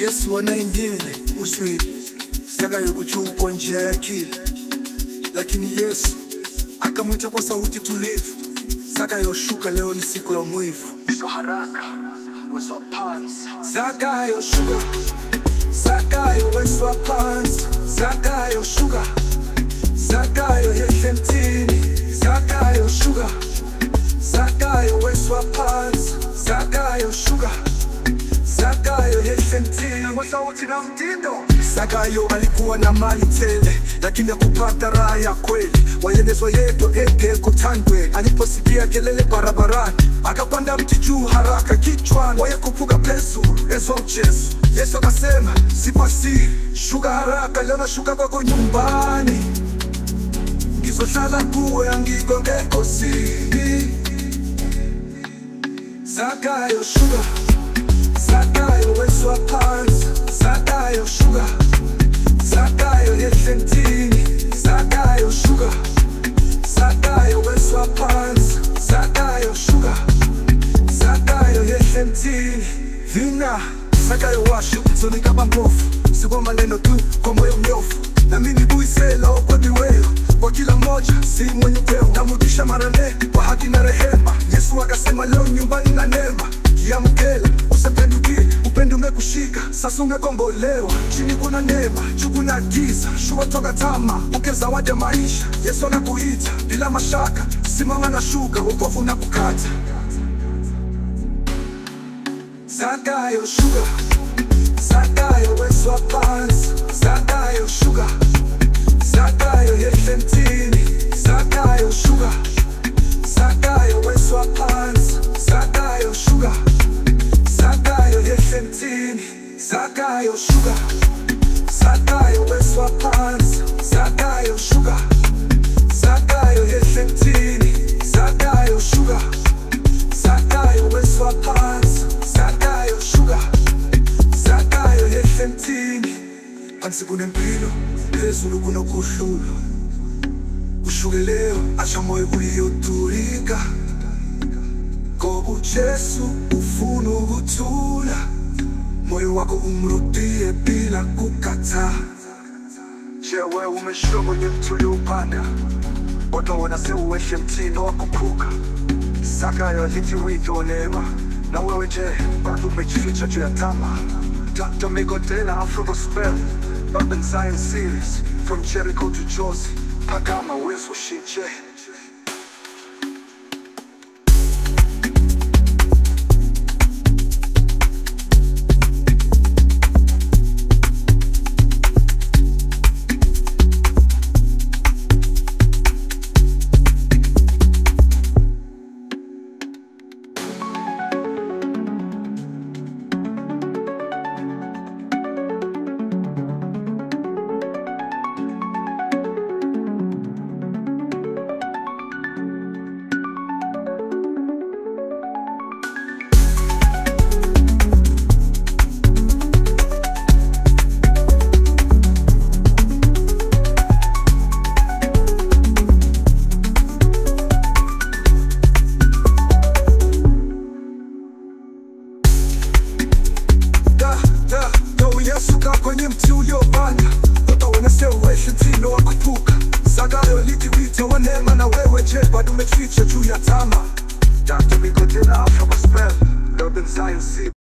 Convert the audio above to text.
Yesu anaingia uswi Zakayo kuchukua njia ya akili, lakini Yesu akamwita kwa sauti tulivu. Zakayo, shuka, leo ni siku ya mwivu. Sio haraka, wewe panza. Zakayo shuka, Zakayo wewe panza. Zakayo shuka, Zakayo yeshentini. Zakayo shuka, Zakayo wewe panza. Zakayo shuka, Zakayo yeshentini. Kwa sauti na mtindo. Zakayo alikuwa na mali tele, lakini hakupata raha ya kweli. Waelezwa yetu kutangwe. Aliposikia kelele barabarani, akapanda mti juu haraka kichwani. Waye kupuga pesu, ezo mchezo. Yesu akasema, sipasi, shuka haraka, leo nashuka kwako nyumbani. Gizo shala kuwe angigonge kosi. Zakayo shuka, Zakayo wewe panza. Zakayo shuka, Zakayo yeshentini. Zakayo shuka, Zakayo wewe panza. Zakayo shuka, Zakayo yeshentini. Vina Zakayo washu zoni kama mbofu, si kwa maneno tu, kwa moyo mnyofu. Na mimi buisela kwa diweo, kwa kila moja si mwenye peo. Namudisha marane kwa haki na rehema. Yesu akasema leo nyumbani na neema. Kiamkela usipendukie, upendo umekushika, sasa umekombolewa. Chini kuna neema, juu kuna giza. Shua toka tama, ukizawadi maisha. Yesu anakuita bila mashaka, simama na shuka, wokovu na kukata. Zakayo shuka, Zakayo wewe panza. Zakayo shuka, Zakayo yeshentini. Zakayo shuka, Zakayo wewe panza. Zakayo shuka, Zakayo yeshentini. Zakayo shuka, Zakayo wewe panza. Zakayo shuka, Zakayo yeshentini. Zakayo shuka, Zakayo wewe panza. Zakayo shuka, Zakayo yeshentini. Pansi kuna mpilo, Yesu kuna kushulu. Ushuke leo, acha moyo ulioturika. Kwa Yesu ufunu utula, moyo wako umrudie bila kukataa. Je, wewe umeshuka kwenye mti uliopanda? Watu wanasema uweshe mtindo wa kupuka. Zakayo alitiwito neema, na wewe je, bado umejificha juu ya tamaa? Dr. Migodela Afro Gospel Urban Science Series, from Jericho to Josie, Pagama Wesu Shiche. Kwenye mti uliopanda, watu wanasema uweshe mtindo wa kupuka. Zakayo alitiwito wa neema, na wewe je, bado umejificha juu ya tamaa? Dr. Migodela Afro Gospel Urban Science.